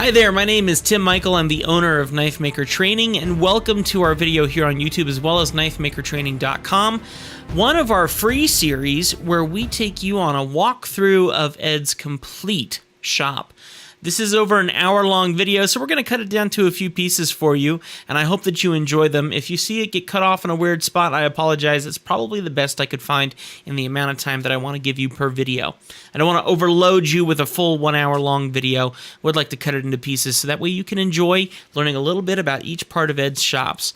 Hi there, my name is Tim Michael. I'm the owner of Knife Maker Training, and welcome to our video here on YouTube as well as knifemakertraining.com. One of our free series where we take you on a walkthrough of Ed's complete shop. This is over an hour-long video, so we're going to cut it down to a few pieces for you, and I hope that you enjoy them. If you see it get cut off in a weird spot, I apologize. It's probably the best I could find in the amount of time that I want to give you per video. I don't want to overload you with a full 1 hour long video. Would like to cut it into pieces so that way you can enjoy learning a little bit about each part of Ed's shops.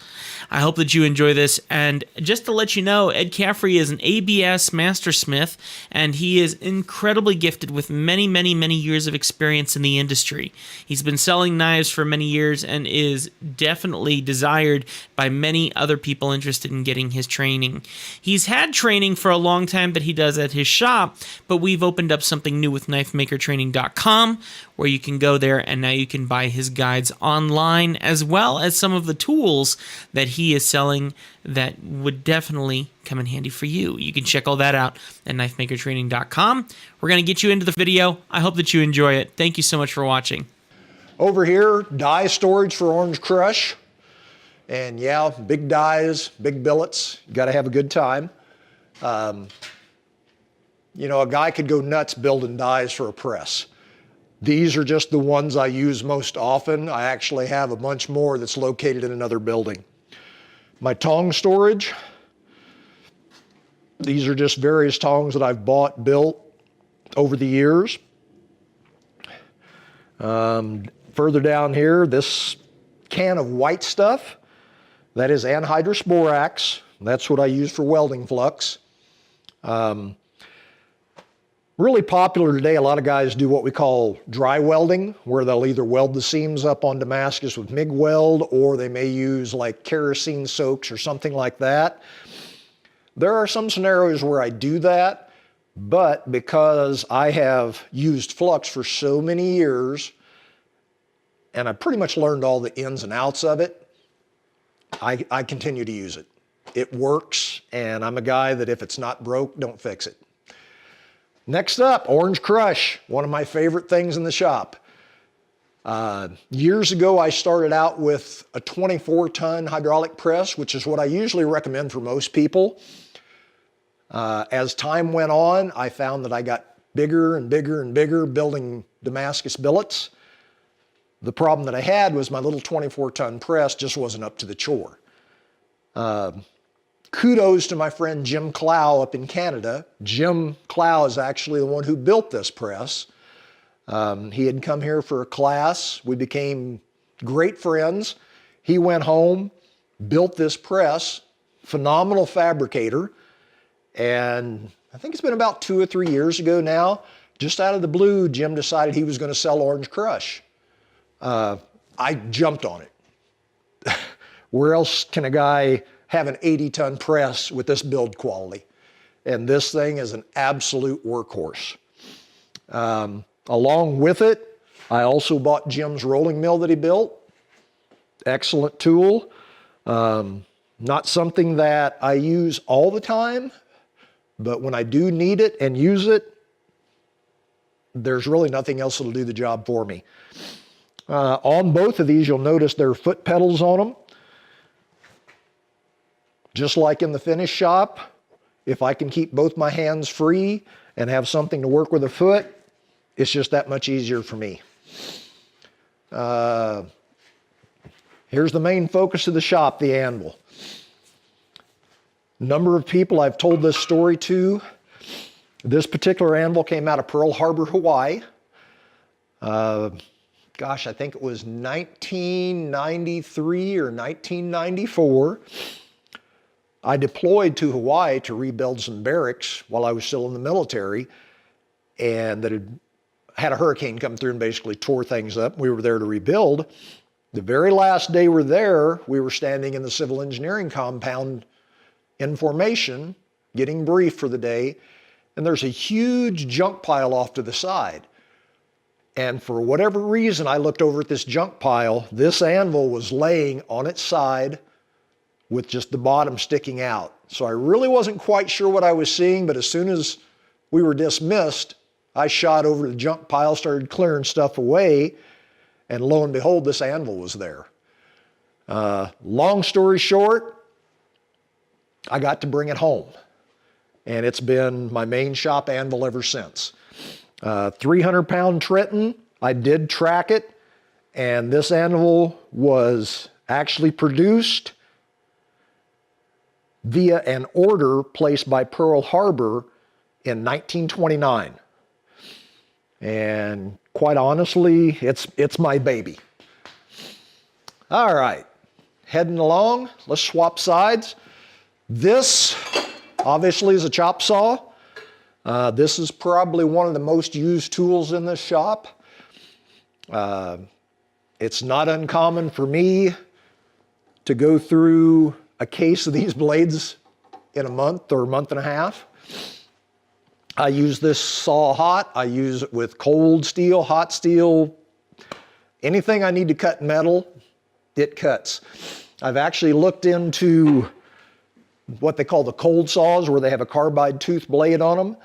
I hope that you enjoy this, and just to let you know, Ed Caffrey is an ABS mastersmith, and he is incredibly gifted with many years of experience in the industry. He's been selling knives for many years and is definitely desired by many other people interested in getting his training. He's had training for a long time that he does at his shop, but we've opened up something new with knifemakertraining.com where you can go there and now you can buy his guides online as well as some of the tools that he is selling that would definitely come in handy for you. You can check all that out at knifemakertraining.com. We're going to get you into the video. I hope that you enjoy it. Thank you so much for watching. Over here, die storage for Orange Crush. And yeah, big dies, big billets. You got to have a good time. You know, a guy could go nuts building dies for a press. These are just the ones I use most often. I actually have a bunch more that's located in another building. My tong storage. These are just various tongs that I've bought, built over the years. Further down here, this can of white stuff, that is anhydrous borax. That's what I use for welding flux. Really popular today, a lot of guys do what we call dry welding, where they'll either weld the seams up on Damascus with MIG weld, or they may use like kerosene soaks or something like that. There are some scenarios where I do that, but because I have used flux for so many years, and I pretty much learned all the ins and outs of it, I continue to use it. It works, and I'm a guy that if it's not broke, don't fix it. Next up, Orange Crush, one of my favorite things in the shop. Years ago, I started out with a 24-ton hydraulic press, which is what I usually recommend for most people. As time went on, I found that I got bigger and bigger and bigger building Damascus billets. The problem that I had was my little 24-ton press just wasn't up to the chore. Kudos to my friend Jim Clow up in Canada. Jim Clow is actually the one who built this press. He had come here for a class. We became great friends. He went home, built this press, phenomenal fabricator, and I think it's been about 2 or 3 years ago now, just out of the blue, Jim decided he was going to sell Orange Crush. I jumped on it. Where else can a guy have an 80-ton press with this build quality? And this thing is an absolute workhorse. Along with it, I also bought Jim's rolling mill that he built. Excellent tool. Not something that I use all the time, but when I do need it and use it, there's really nothing else that'll do the job for me. On both of these, you'll notice there are foot pedals on them. Just like in the finish shop, if I can keep both my hands free and have something to work with a foot, it's just that much easier for me. Here's the main focus of the shop, the anvil. Number of people I've told this story to. This particular anvil came out of Pearl Harbor, Hawaii. Gosh, I think it was 1993 or 1994. I deployed to Hawaii to rebuild some barracks while I was still in the military, and that had a hurricane come through and basically tore things up. We were there to rebuild. The very last day we're there, we were standing in the civil engineering compound in formation, getting briefed for the day, and there's a huge junk pile off to the side. And for whatever reason, I looked over at this junk pile. This anvil was laying on its side with just the bottom sticking out. So I really wasn't quite sure what I was seeing, but as soon as we were dismissed, I shot over to the junk pile, started clearing stuff away, And lo and behold, this anvil was there. Long story short, I got to bring it home. And it's been my main shop anvil ever since. 300-pound Trenton, I did track it, and this anvil was actually produced via an order placed by Pearl Harbor in 1929. And quite honestly, it's my baby. All right, heading along, let's swap sides. This obviously is a chop saw. This is probably one of the most used tools in this shop. It's not uncommon for me to go through a case of these blades in a month or a month and a half. I use this saw hot. I use it with cold steel, hot steel, anything I need to cut metal, it cuts. I've actually looked into what they call the cold saws, where they have a carbide tooth blade on them.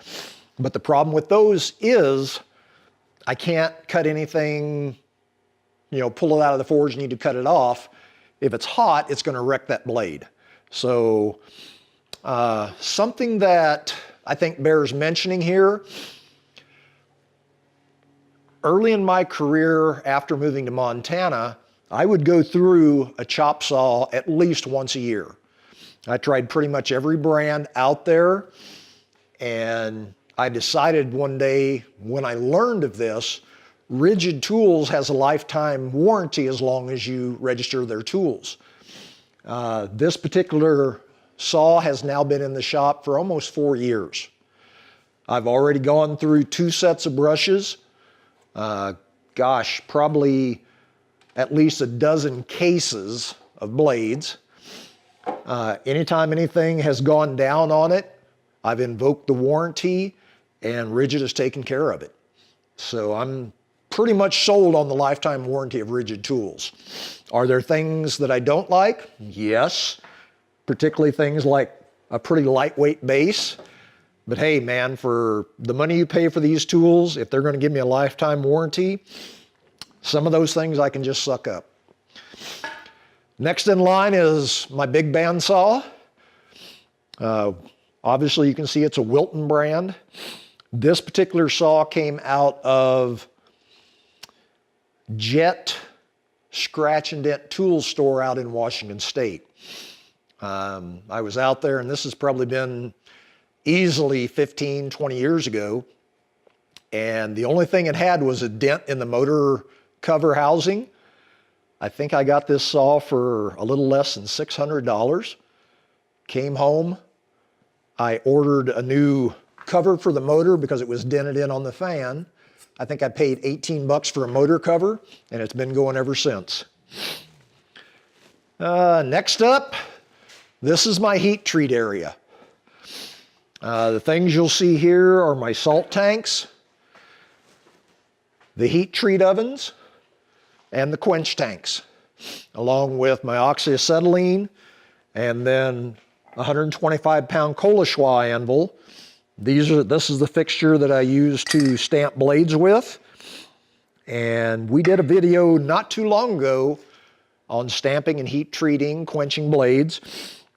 But the problem with those is I can't cut anything, pull it out of the forge, need to cut it off. If it's hot, it's going to wreck that blade. So something that I think bears mentioning here, early in my career after moving to Montana, I would go through a chop saw at least once a year. I tried pretty much every brand out there, and I decided one day when I learned of this, Rigid Tools has a lifetime warranty as long as you register their tools. This particular saw has now been in the shop for almost 4 years. I've already gone through 2 sets of brushes. Probably at least a dozen cases of blades. Anytime anything has gone down on it, I've invoked the warranty and Rigid has taken care of it. So I'm pretty much sold on the lifetime warranty of Rigid Tools. Are there things that I don't like? Yes, particularly things like a pretty lightweight base. But hey man, for the money you pay for these tools, if they're going to give me a lifetime warranty, some of those things I can just suck up. Next in line is my big bandsaw. Obviously you can see it's a Wilton brand. This particular saw came out of Jet Scratch and Dent Tool Store out in Washington State. I was out there, and this has probably been easily 15, 20 years ago. And the only thing it had was a dent in the motor cover housing. I think I got this saw for a little less than $600. Came home, I ordered a new cover for the motor because it was dented in on the fan. I think I paid 18 bucks for a motor cover, and it's been going ever since. Next up, this is my heat treat area. The things you'll see here are my salt tanks, the heat treat ovens, and the quench tanks, along with my oxyacetylene, and then 125-pound Kola Schwa anvil. This is the fixture that I use to stamp blades with. And we did a video not too long ago on stamping and heat treating, quenching blades.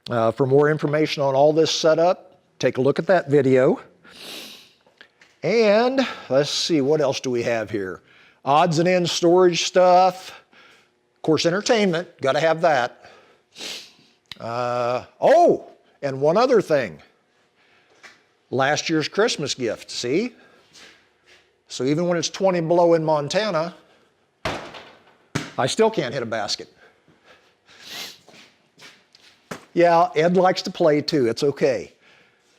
For more information on all this setup, take a look at that video. And let's see, what else do we have here? Odds and ends storage stuff. Of course, entertainment, got to have that. Oh, and one other thing. Last year's Christmas gift, see? So even when it's 20 below in Montana, I still can't hit a basket. Yeah, Ed likes to play too, it's okay.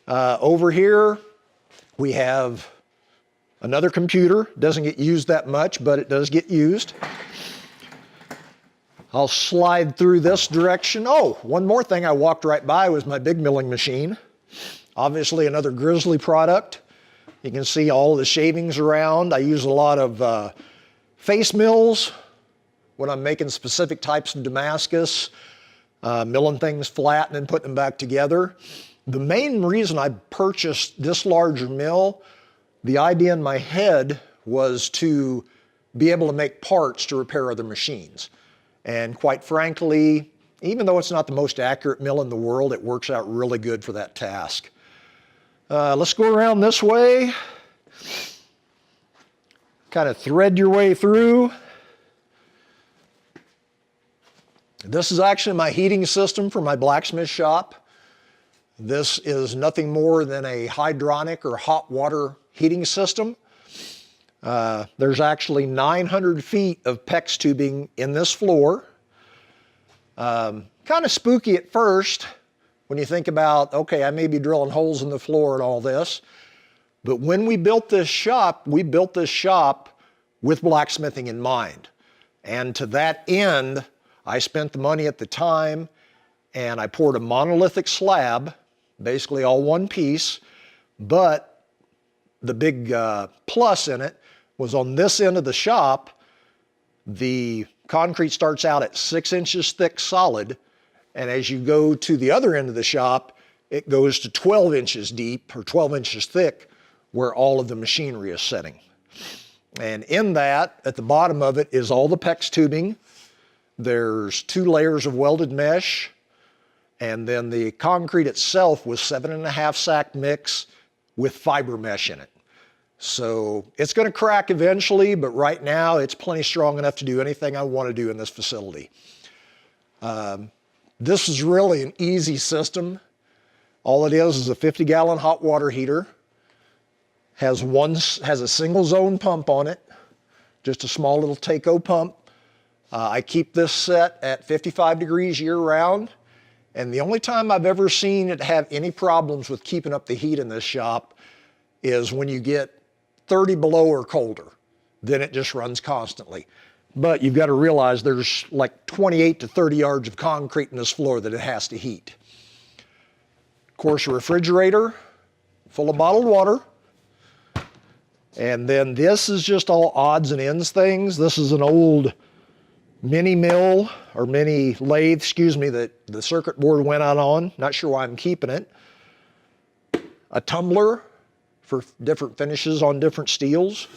Over here, we have another computer. Doesn't get used that much, but it does get used. I'll slide through this direction. Oh, one more thing I walked right by was my big milling machine. Obviously another Grizzly product. You can see all the shavings around. I use a lot of face mills when I'm making specific types of Damascus, milling things flat and then putting them back together. The main reason I purchased this larger mill, the idea in my head was to be able to make parts to repair other machines. And quite frankly, even though it's not the most accurate mill in the world, it works out really good for that task. Let's go around this way. Kind of thread your way through. This is actually my heating system for my blacksmith shop. This is nothing more than a hydronic or hot water heating system. There's actually 900 feet of PEX tubing in this floor. Kind of spooky at first when you think about, okay, I may be drilling holes in the floor and all this. But when we built this shop with blacksmithing in mind. And to that end, I spent the money at the time and I poured a monolithic slab, basically all one piece, but the big plus in it was on this end of the shop, the concrete starts out at 6 inches thick solid, and as you go to the other end of the shop, it goes to 12 inches deep or 12 inches thick where all of the machinery is sitting. And in that, at the bottom of it, is all the PEX tubing. There's 2 layers of welded mesh, and then the concrete itself was 7.5 sack mix with fiber mesh in it. So it's going to crack eventually, but right now it's plenty strong enough to do anything I want to do in this facility. This is really an easy system. All it is a 50-gallon hot water heater. Has a single zone pump on it, just a small little Taco pump. I keep this set at 55 degrees year round, and the only time I've ever seen it have any problems with keeping up the heat in this shop is when you get 30 below or colder. Then it just runs constantly. But you've got to realize there's like 28 to 30 yards of concrete in this floor that it has to heat. Of course, a refrigerator full of bottled water. And then this is just all odds and ends things. This is an old mini mill or mini lathe, excuse me, that the circuit board went out on. Not sure why I'm keeping it. A tumbler for different finishes on different steels.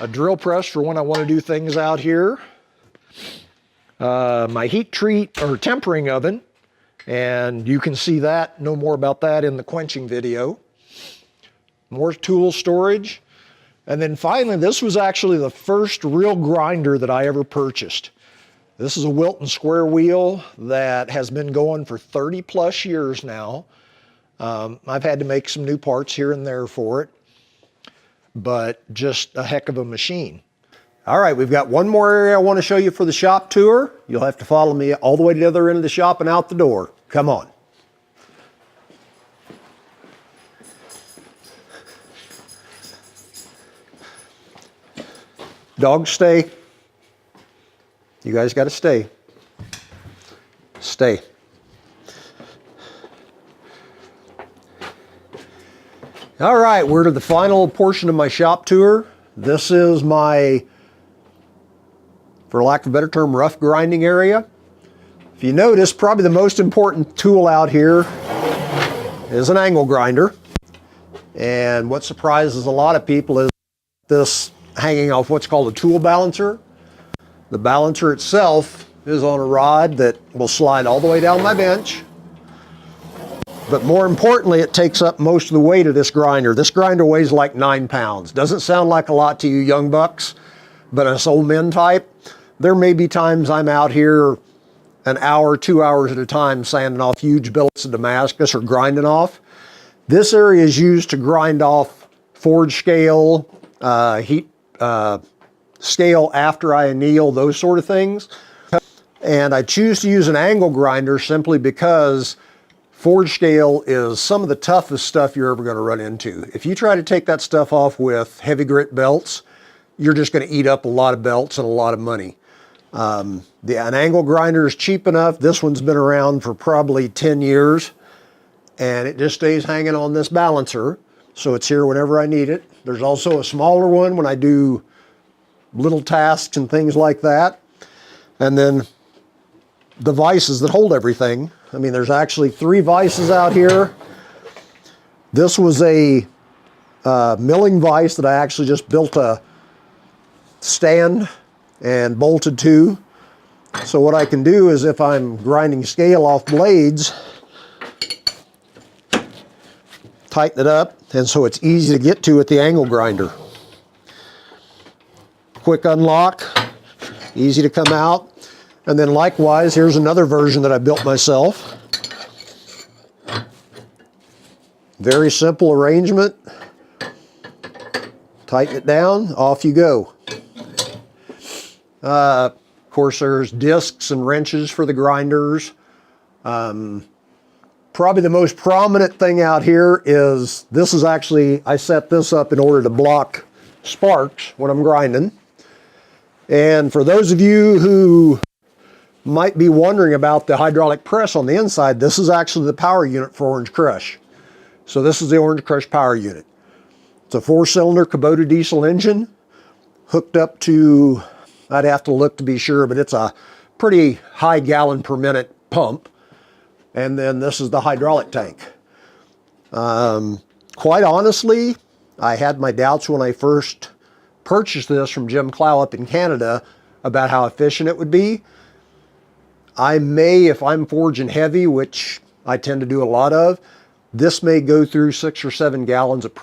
A drill press for when I want to do things out here. My heat treat or tempering oven. And you can see that, know more about that in the quenching video. More tool storage. And then finally, this was actually the first real grinder that I ever purchased. This is a Wilton square wheel that has been going for 30 plus years now. I've had to make some new parts here and there for it, but just a heck of a machine. All right, we've got one more area I want to show you for the shop tour. You'll have to follow me all the way to the other end of the shop and out the door. Come on. Dogs, stay. You guys got to stay. Stay. All right, we're to the final portion of my shop tour. This is my, for lack of a better term, rough grinding area. If you notice, probably the most important tool out here is an angle grinder. And what surprises a lot of people is this hanging off what's called a tool balancer. The balancer itself is on a rod that will slide all the way down my bench. But more importantly, it takes up most of the weight of this grinder. This grinder weighs like 9 pounds. Doesn't sound like a lot to you young bucks, but us old men type, there may be times I'm out here an hour, 2 hours at a time sanding off huge billets of Damascus or grinding off. This area is used to grind off forge scale, heat scale after I anneal, those sort of things. And I choose to use an angle grinder simply because forge scale is some of the toughest stuff you're ever going to run into. If you try to take that stuff off with heavy grit belts, you're just going to eat up a lot of belts and a lot of money. An angle grinder is cheap enough. This one's been around for probably 10 years, and it just stays hanging on this balancer. So it's here whenever I need it. There's also a smaller one when I do little tasks and things like that. And then the vices that hold everything. I mean, there's actually 3 vices out here. This was a milling vise that I actually just built a stand and bolted to. So what I can do is, if I'm grinding scale off blades, tighten it up, and so it's easy to get to with the angle grinder. Quick unlock, easy to come out. And then likewise, here's another version that I built myself. Very simple arrangement. Tighten it down, off you go. Of course, there's discs and wrenches for the grinders. Probably the most prominent thing out here is, this is actually, I set this up in order to block sparks when I'm grinding. And for those of you who might be wondering about the hydraulic press on the inside, this is actually the power unit for Orange Crush. So this is the Orange Crush power unit. It's a 4-cylinder Kubota diesel engine hooked up to, I'd have to look to be sure, but it's a pretty high gallon per minute pump. And then this is the hydraulic tank. Quite honestly, I had my doubts when I first purchased this from Jim Clow up in Canada about how efficient it would be. I may, if I'm forging heavy, which I tend to do a lot of, this may go through 6 or 7 gallons of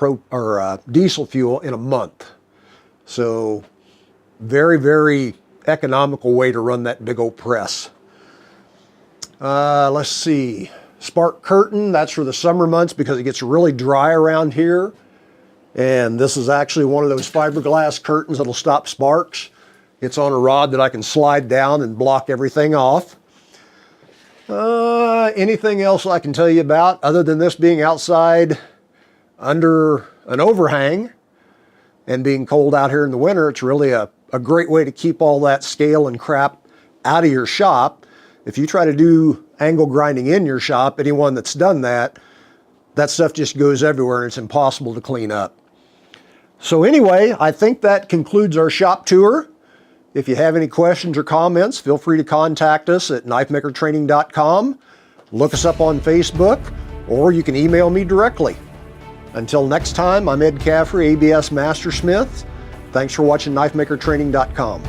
diesel fuel in a month. So very, very economical way to run that big old press. Let's see, spark curtain, that's for the summer months because it gets really dry around here. And this is actually one of those fiberglass curtains that'll stop sparks. It's on a rod that I can slide down and block everything off. Anything else I can tell you about other than this being outside under an overhang and being cold out here in the winter? It's really a great way to keep all that scale and crap out of your shop. If you try to do angle grinding in your shop, anyone that's done that, that stuff just goes everywhere and it's impossible to clean up. So anyway, I think that concludes our shop tour. If you have any questions or comments, feel free to contact us at knifemakertraining.com. Look us up on Facebook, or you can email me directly. Until next time, I'm Ed Caffrey, ABS Mastersmith. Thanks for watching knifemakertraining.com.